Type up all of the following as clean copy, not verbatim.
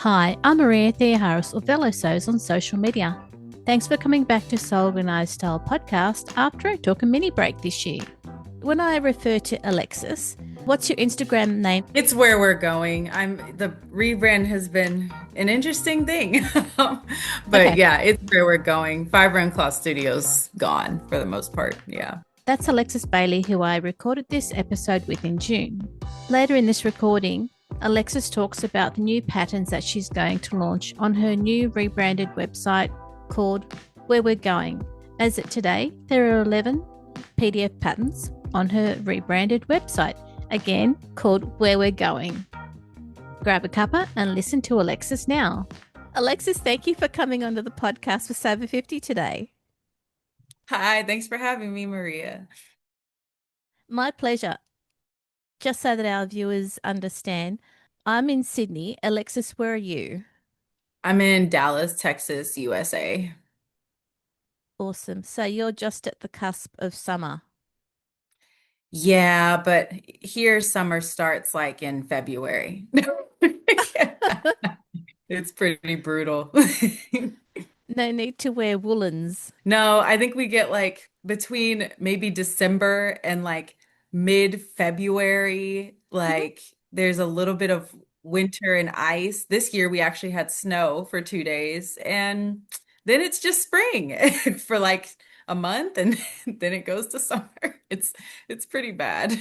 Hi, I'm Maria Theoharis or Velo Sews on social media. Thanks for coming back to Sew Organised Style podcast after I took a mini break this year. When I refer to Alexis, what's your Instagram name? It's where we're going. The rebrand has been an interesting thing. But Okay, yeah, it's where we're going. Five Run Claw Studios gone for the most part. Yeah. that's Alexis Bailey, who I recorded this episode with in June. Later in this recording, Alexis talks about the new patterns that she's going to launch on her new rebranded website called Where We're Going. As of today, there are 11 PDF patterns on her rebranded website, again called Where We're Going. Grab a cuppa and listen to Alexis now. Alexis, thank you for coming onto the podcast for Saver 50 today. Hi, thanks for having me, Maria. My pleasure. Just so that our viewers understand, I'm in Sydney. Alexis, where are you? I'm in Dallas, Texas, USA. Awesome. So you're just at the cusp of summer. Yeah, but here summer starts like in February. It's pretty brutal. No need to wear woolens. No, I think we get like between maybe December and like mid-February, Mhm. like there's a little bit of winter and ice. This year we actually had snow for 2 days, and then it's just spring for like a month, and then it goes to summer. It's pretty bad.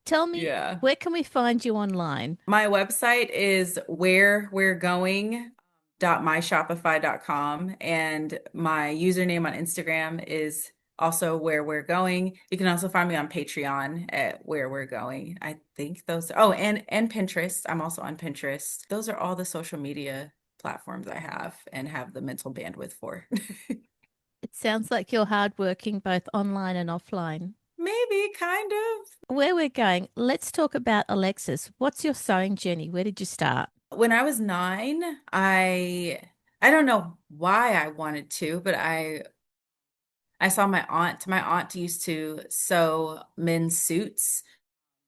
Tell me, Yeah. where can we find you online? My website is WearWereGoing.myshopify.com, and my username on Instagram is also Where We're Going. You can also find me on Patreon at Where We're Going. I think those, oh, and Pinterest. I'm also on Pinterest. Those are all the social media platforms I have and have the mental bandwidth for. It sounds like you're hardworking both online and offline. Maybe, kind of. Where we're going, let's talk about Alexis. What's your sewing journey? Where did you start? When I was 9, I don't know why I wanted to, but I saw my aunt. My aunt used to sew men's suits.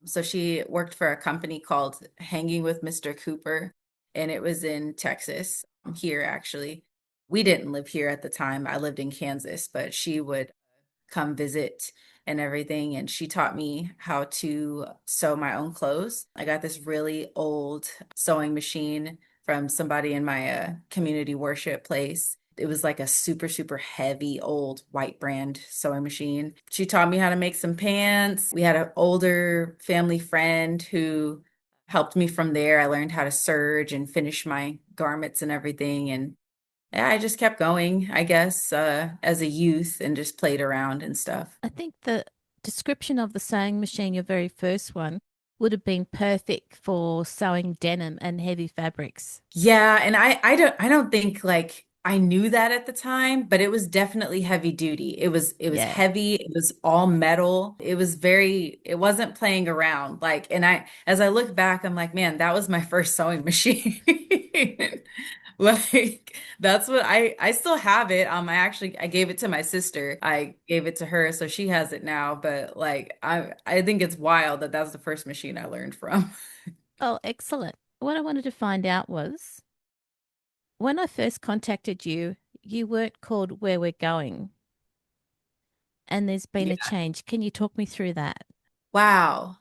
So she worked for a company called Hanging with Mr. Cooper, and it was in Texas, here actually. We didn't live here at the time. I lived in Kansas, but she would come visit and everything. And she taught me how to sew my own clothes. I got this really old sewing machine from somebody in my community worship place. It was like a super, super heavy old white brand sewing machine. She taught me how to make some pants. We had an older family friend who helped me from there. I learned how to serge and finish my garments and everything. And yeah, I just kept going, I guess, as a youth and just played around and stuff. I think the description of the sewing machine, your very first one, would have been perfect for sewing denim and heavy fabrics. Yeah, and I don't think like I knew that at the time, but it was definitely heavy duty. It was Yeah. heavy, it was all metal. It wasn't playing around. Like, and I as I look back, I'm like, man, that was my first sewing machine. Like that's what I still have it. I gave it to my sister. I gave it to her, so she has it now, but like I think it's wild that that's the first machine I learned from. Oh, excellent. What I wanted to find out was when I first contacted you, you weren't called Where We're Going, and there's been a Yeah. change. Can you talk me through that? Wow.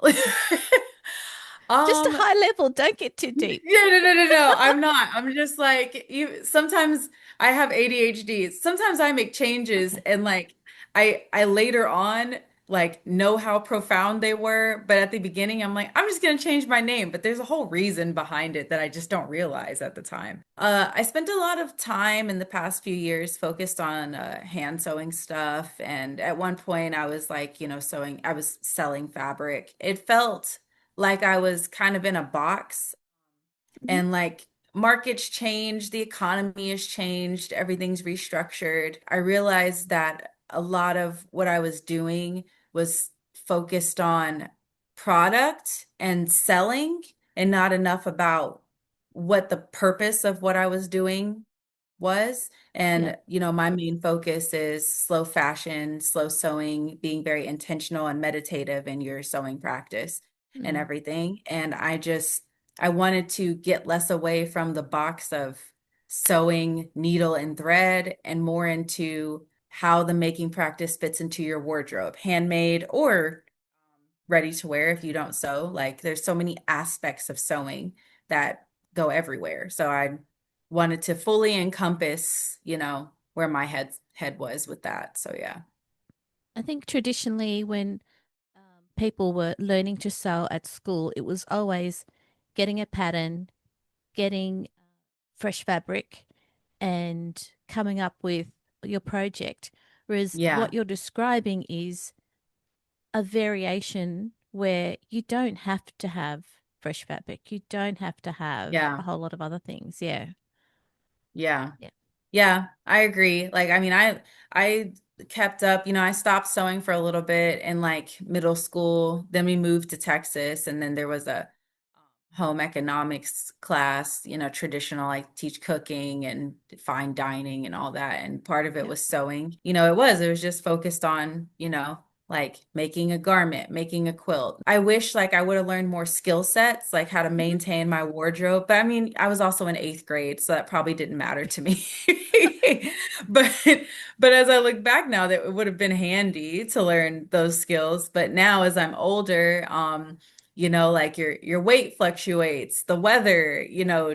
Just a Um, high level, don't get too deep. yeah, no. I'm not. I'm just like sometimes I have ADHD. Sometimes I make changes Okay. and like I later on like know how profound they were, but at the beginning I'm like I'm just gonna change my name, but there's a whole reason behind it that I just don't realize at the time. I spent a lot of time in the past few years focused on hand sewing stuff, and at one point I was like, sewing, I was selling fabric. It felt like I was kind of in a box, Mhm. and like markets changed, the economy has changed, everything's restructured. I realized that a lot of what I was doing was focused on product and selling and not enough about what the purpose of what I was doing was. Yeah. And, my main focus is slow fashion, slow sewing, being very intentional and meditative in your sewing practice and Mm. everything. And I just I wanted to get less away from the box of sewing needle and thread and more into how the making practice fits into your wardrobe, handmade or ready to wear if you don't sew. Like there's so many aspects of sewing that go everywhere. So I wanted to fully encompass, where my head was with that. So yeah. I think traditionally, when people were learning to sew at school, it was always getting a pattern, getting fresh fabric, and coming up with your project. Whereas what Yeah. you're describing is a variation where you don't have to have fresh fabric, you don't have to have a Yeah. whole lot of other things. Yeah. Yeah. Yeah. Yeah, I agree. Like, I mean, I kept up, I stopped sewing for a little bit in like middle school. Then we moved to Texas, and then there was a home economics class, traditional, like teach cooking and fine dining and all that. And part of it Yeah. was sewing. It was just focused on, like making a garment, making a quilt. I wish like I would have learned more skill sets, like how to Mhm. maintain my wardrobe. But I mean, I was also in eighth grade, so that probably didn't matter to me. But but as I look back now, that it would have been handy to learn those skills. But now as I'm older, like your weight fluctuates, the weather,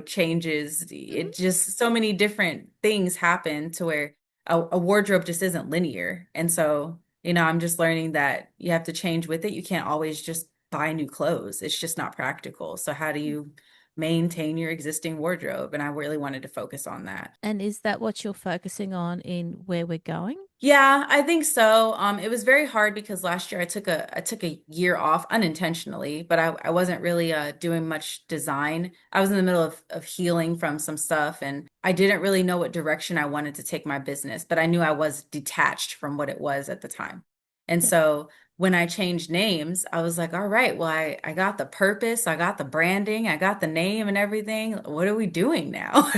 changes. Mhm. It just so many different things happen to where a wardrobe just isn't linear. And so, I'm just learning that you have to change with it. You can't always just buy new clothes. It's just not practical. So how do you maintain your existing wardrobe? And I really wanted to focus on that. And is that what you're focusing on in where we're going? Yeah, I think so. It was very hard because last year I took a year off unintentionally, but I wasn't really doing much design. I was in the middle of healing from some stuff, and I didn't really know what direction I wanted to take my business, but I knew I was detached from what it was at the time. And Yep. so when I changed names, I was like, all right, well, I got the purpose, I got the branding, I got the name and everything. What are we doing now?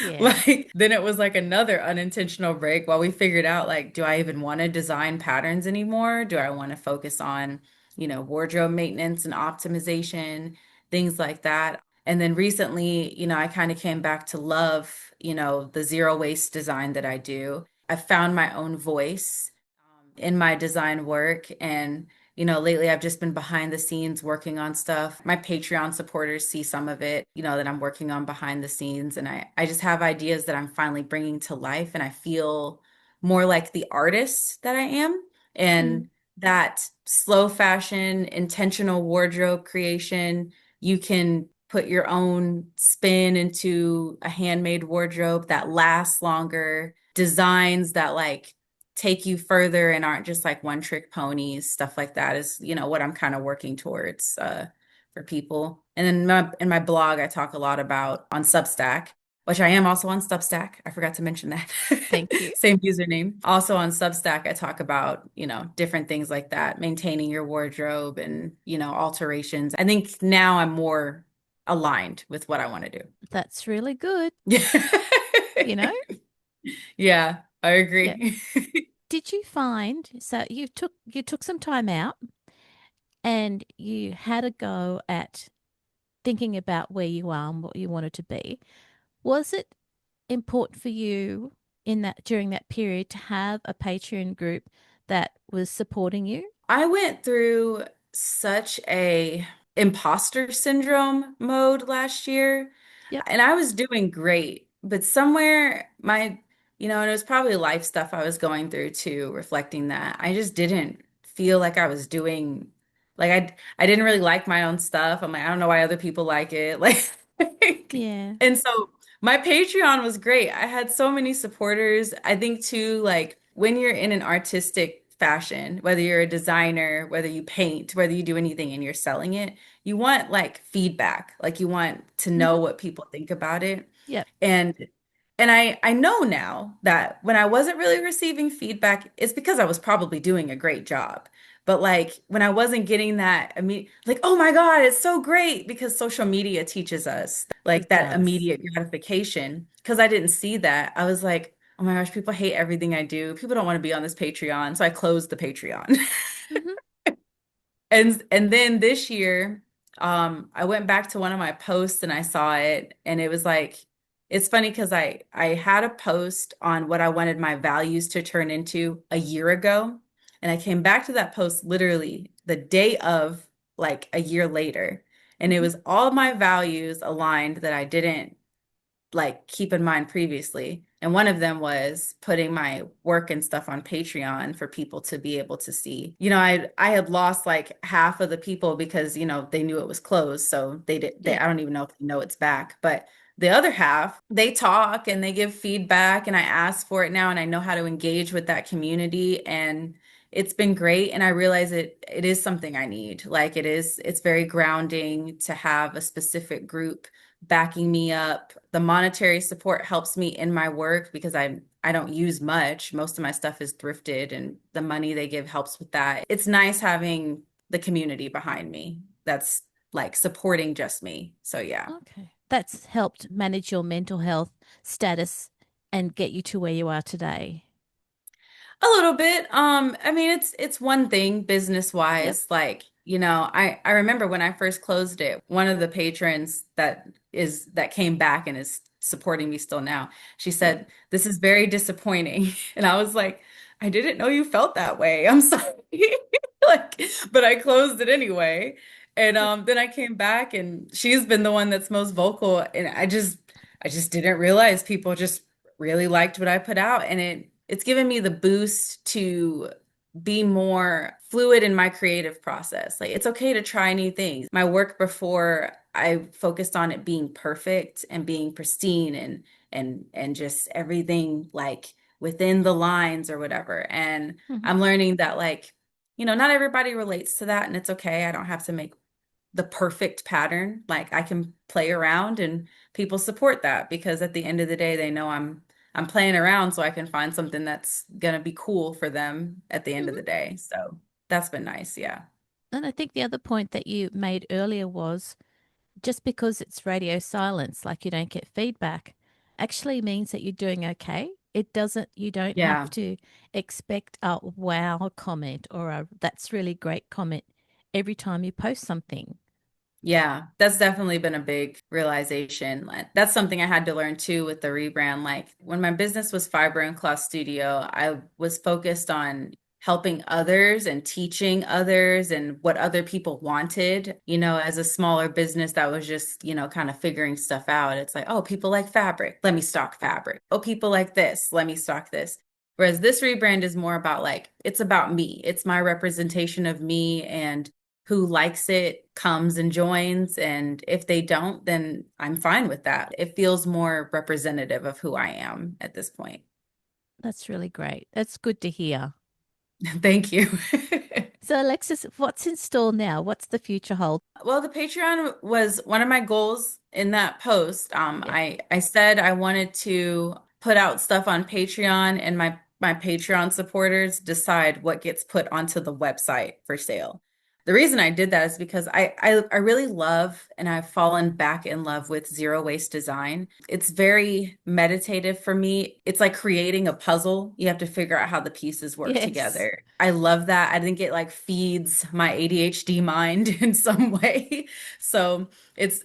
Yeah. Like, then it was like another unintentional break while we figured out, like, do I even want to design patterns anymore? Do I want to focus on, wardrobe maintenance and optimization, things like that? And then recently, I kind of came back to love, the zero waste design that I do. I found my own voice in my design work. And, lately I've just been behind the scenes working on stuff. My Patreon supporters see some of it, that I'm working on behind the scenes. And I just have ideas that I'm finally bringing to life. And I feel more like the artist that I am. Mm. And that slow fashion, intentional wardrobe creation, you can put your own spin into a handmade wardrobe that lasts longer, designs that like take you further and aren't just like one trick ponies. Stuff like that is, what I'm kind of working towards for people. And then in my blog, I talk a lot about on Substack, which I am also on Substack. I forgot to mention that. Thank you. Same username. Also on Substack, I talk about, different things like that, maintaining your wardrobe and, alterations. I think now I'm more aligned with what I want to That's really good. do. You know? Yeah, I Yeah. agree. Did you find so you took some time out and you had a go at thinking about where you are and what you wanted to be? Was it important for you in that during that period to have a Patreon group that was supporting you? I went through such a imposter syndrome mode last year, Yep. and I was doing great, but somewhere and it was probably life stuff I was going through too, reflecting that I just didn't feel like I was doing like I didn't really like my own stuff. I'm like, I don't know why other people like it. Like Yeah. and so my Patreon was great. I had so many supporters. I think too, like when you're in an artistic fashion, whether you're a designer, whether you paint, whether you do anything and you're selling it, you want like feedback. Like you want to know Hmm. what people think about it. Yep. And I know now that when I wasn't really receiving feedback, it's because I was probably doing a great job. But like when I wasn't getting that immediate, like, oh my God, it's so great because social media teaches us like It that does. immediate gratification. Because I didn't see that. I was like, oh my gosh, people hate everything I do. People don't want to be on this Patreon. So I closed the Patreon. Hmm. And then this year, I went back to one of my posts and I saw it, and it was like, it's funny because I had a post on what I wanted my values to turn into a year ago, and I came back to that post literally the day of, like a year later, and it Mhm. was all my values aligned that I didn't like keep in mind previously. And one of them was putting my work and stuff on Patreon for people to be able to see. I had lost like half of the people because, they knew it was closed. So Yeah. I don't even know if they know it's back. But the other half, they talk and they give feedback, and I ask for it now, and I know how to engage with that community, and it's been great. And I realize it is something I need. Like it's very grounding to have a specific group backing me up. The monetary support helps me in my work because I don't use much. Most of my stuff is thrifted, and the money they give helps with that. It's nice having the community behind me that's like supporting just me. So yeah. Okay. That's helped manage your mental health status and get you to where you are today. A little bit. I mean, it's one thing business Yep. wise. Like, I remember when I first closed it, one of the patrons that came back and is supporting me still now, she Yep. said, "This is very disappointing." And I was like, "I didn't know you felt that way. I'm sorry." Like, but I closed it anyway. And Yep. then I came back, and she's been the one that's most vocal, and I just didn't realize people just really liked what I put out, and it's given me the boost to be more fluid in my creative process. Like, it's okay to try new things. My work before, I focused on it being perfect and being pristine, and just everything like within the lines or whatever. And Mhm. I'm learning that, like, not everybody relates to that, and it's okay. I don't have to make the perfect pattern. Like, I can play around, and people support that because at the end of the day, they know I'm playing around, so I can find something that's gonna be cool for them at the end of Mhm. the day. So that's been nice. Yeah. And I think the other point that you made earlier was just because it's radio silence, like you don't get feedback, actually means that you're doing okay. It doesn't, you don't have Yeah. to expect a wow comment or a that's really great comment every time you post something. Yeah, that's definitely been a big realization. Like, that's something I had to learn too with the rebrand. Like, when my business was Fiber and Cloth Studio, I was focused on helping others and teaching others and what other people wanted. As a smaller business that was just, kind of figuring stuff out. It's like, oh, people like fabric, let me stock fabric. Oh, people like this, let me stock this. Whereas this rebrand is more about, like, it's about me. It's my representation of me, and who likes it comes and joins. And if they don't, then I'm fine with that. It feels more representative of who I am at this point. That's really great. That's good to hear. Thank you. So, Alexis, what's in store now? What's the future hold? Well, the Patreon was one of my goals in that post. Yep. I said I wanted to put out stuff on Patreon, and my Patreon supporters decide what gets put onto the website for sale. The reason I did that is because I really love, and I've fallen back in love with zero waste design. It's very meditative for me. It's like creating a puzzle. You have to figure out how the pieces work Yes. together. I love that. I think it like feeds my ADHD mind in some way. So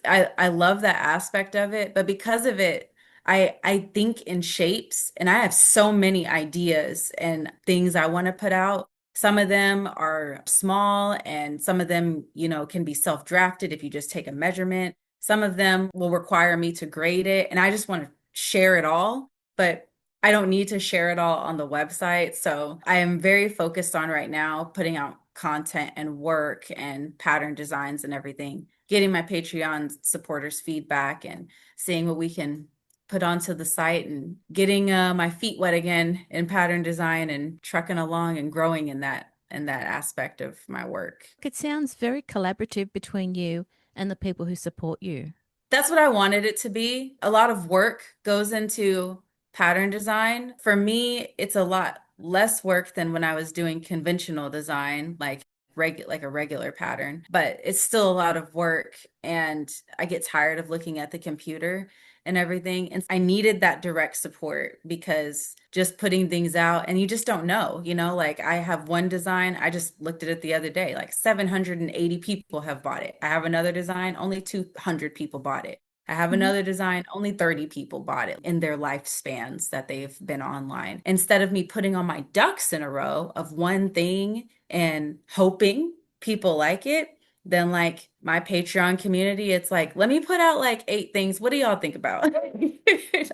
I love that aspect of it. But because of it, I think in shapes, and I have so many ideas and things I want to put out. Some of them are small, and some of them, can be self-drafted if you just take a measurement. Some of them will require me to grade it, and I just want to share it all, but I don't need to share it all on the website. So I am very focused on right now putting out content and work and pattern designs and everything, getting my Patreon supporters feedback and seeing what we can put onto the site, and getting my feet wet again in pattern design, and trucking along and growing in that aspect of my work. It sounds very collaborative between you and the people who support you. That's what I wanted it to be. A lot of work goes into pattern design. For me, it's a lot less work than when I was doing conventional design, like like a regular pattern, but it's still a lot of work and I get tired of looking at the computer and everything. And I needed that direct support because just putting things out and you just don't know, like I have one design, I just looked at it the other day, like 780 people have bought it. I have another design, only 200 people bought it. I have Mhm. another design, only 30 people bought it in their lifespans that they've been online. Instead of me putting on my ducks in a row of one thing and hoping people like it, then like my Patreon community, it's like, let me put out like 8 things. What do y'all think about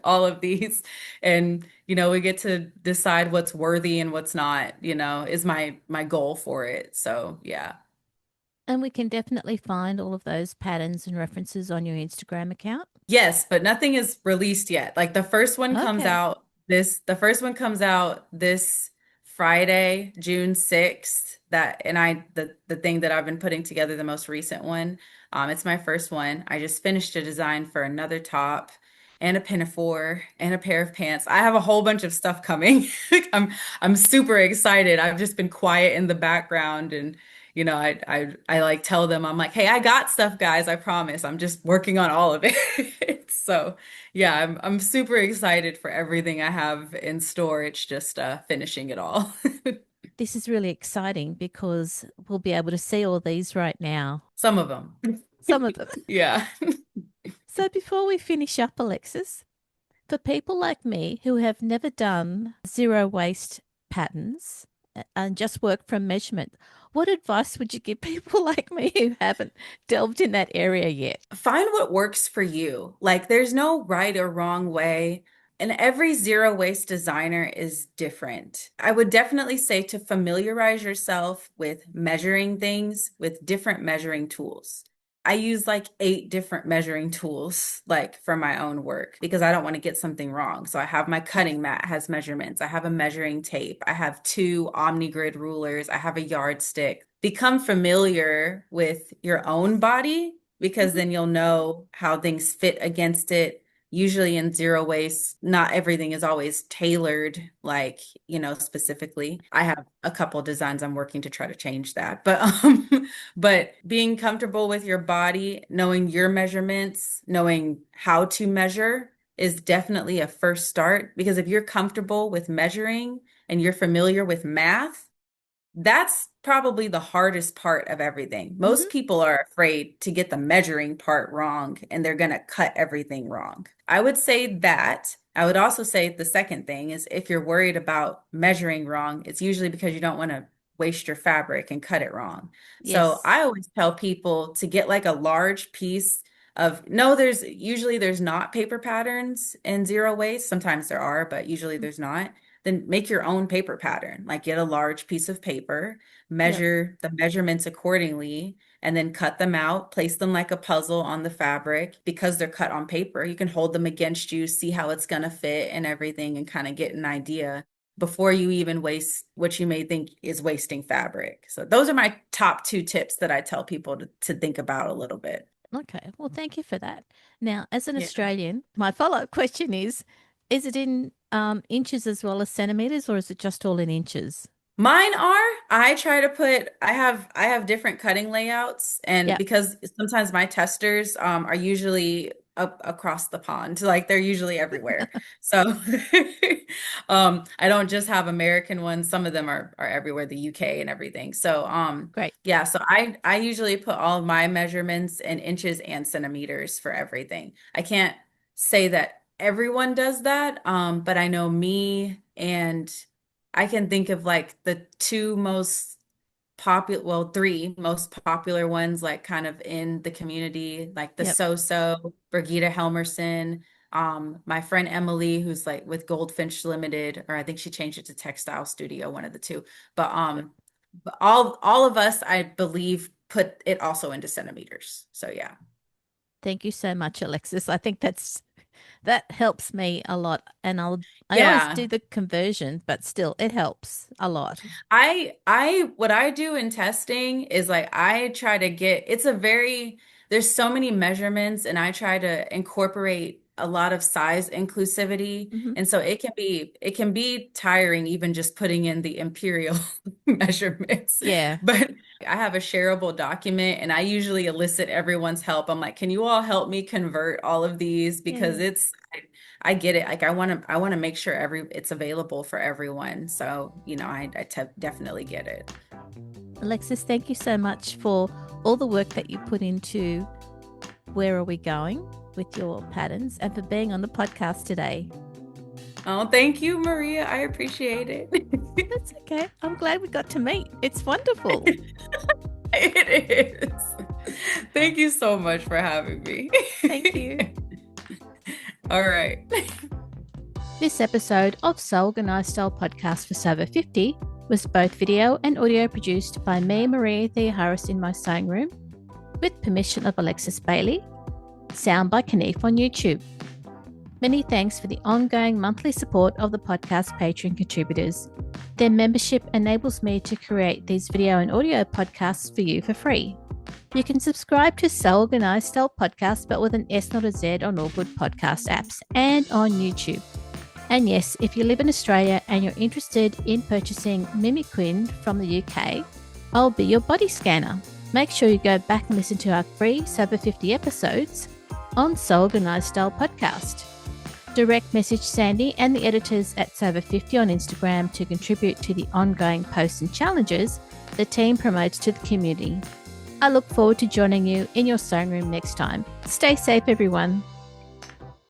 all of these? And we get to decide what's worthy and what's not, is my goal for it. So yeah. And we can definitely find all of those patterns and references on your Instagram account. Yes, but nothing is released yet. Like Okay. the first one comes out this Friday, June 6th. The thing that I've been putting together, the most recent one, it's my first one. I just finished a design for another top and a pinafore and a pair of pants. I have a whole bunch of stuff coming. I'm super excited. I've just been quiet in the background and I like tell them, I'm like, hey, I got stuff, guys. I promise. I'm just working on all of it. So yeah, I'm super excited for everything I have in store. It's just finishing it all. This is really exciting because we'll be able to see all these right now. Some of them. Some of them. Yeah. So before we finish up, Alexis, for people like me who have never done zero waste patterns and just work from measurement, what advice would you give people like me who haven't delved in that area yet? Find what works for you. Like, there's no right or wrong way. And every zero waste designer is different. I would definitely say to familiarize yourself with measuring things with different measuring tools. I use like 8 different measuring tools, like for my own work, because I don't want to get something wrong. So I have my cutting mat has measurements. I have a measuring tape. I have 2 OmniGrid rulers. I have a yardstick. Become familiar with your own body because Mhm. then you'll know how things fit against it. Usually in zero waste, not everything is always tailored, like, specifically. I have a couple designs I'm working to try to change that. But being comfortable with your body, knowing your measurements, knowing how to measure is definitely a first start because if you're comfortable with measuring and you're familiar with math, that's probably the hardest part of everything. Most Mhm. people are afraid to get the measuring part wrong and they're going to cut everything wrong. I would say that. I would also say the second thing is if you're worried about measuring wrong, it's usually because you don't want to waste your fabric and cut it wrong. So Yes. I always tell people to get like a large piece of, no, there's not paper patterns in zero waste. Sometimes there are, but usually there's not. Then make your own paper pattern. Like get a large piece of paper, Yep. measure the measurements accordingly, and then cut them out, place them like a puzzle on the fabric. Because they're cut on paper, you can hold them against you, see how it's going to fit and everything, and kind of get an idea before you even waste what you may think is wasting fabric. So those are my top 2 tips that I tell people to think about a little bit. Okay. Well, thank you for that. Now, as an Yeah. Australian, my follow-up question is it in inches as well as centimeters, or is it just all in inches? Mine are. I have different cutting layouts and Yep. because sometimes my testers are usually up across the pond. Like they're usually everywhere. So I don't just have American ones. Some of them are everywhere, the UK and everything. So Great. yeah, so I usually put all of my measurements in inches and centimeters for everything. I can't say that everyone does that, but I know me and I can think of like the 3 most popular ones, like kind of in the community, like the Yep. So-So, Brigida Helmerson, my friend Emily, who's like with Goldfinch Limited, or I think she changed it to Textile Studio, one of the two. But all of us, I believe, put it also into centimeters. So yeah. Thank you so much, Alexis. I think that helps me a lot, and I always do Yeah. the conversion, but still, it helps a lot. What I do in testing is like I try to get there's so many measurements and I try to incorporate a lot of size inclusivity. Hmm. And so it can be tiring even just putting in the imperial measurements. Yeah. But I have a shareable document and I usually elicit everyone's help. I'm like, can you all help me convert all of these? Because Yeah. I get it. Like I want to make sure it's available for everyone. So, I definitely get it. Alexis, thank you so much for all the work that you put into Where Are We Going with your patterns and for being on the podcast today. Oh, thank you, Maria. I appreciate it. That's okay. I'm glad we got to meet. It's wonderful. It is. Thank you so much for having me. Thank you. All right. This episode of So Organised Style Podcast for Server 50 was both video and audio produced by me, Maria Theoharis, in my sewing room, with permission of Alexis Bailey, sound by Kaneef on YouTube. Many thanks for the ongoing monthly support of the podcast Patreon contributors. Their membership enables me to create these video and audio podcasts for you for free. You can subscribe to So Organised Style Podcast, but with an S, not a Z, on all good podcast apps and on YouTube. And yes, if you live in Australia and you're interested in purchasing Mimiquin from the UK, I'll be your body scanner. Make sure you go back and listen to our free Sober 50 episodes on So Organised Style Podcast. Direct message Sandy and the editors at Sober 50 on Instagram to contribute to the ongoing posts and challenges the team promotes to the community. I look forward to joining you in your sewing room next time. Stay safe, everyone.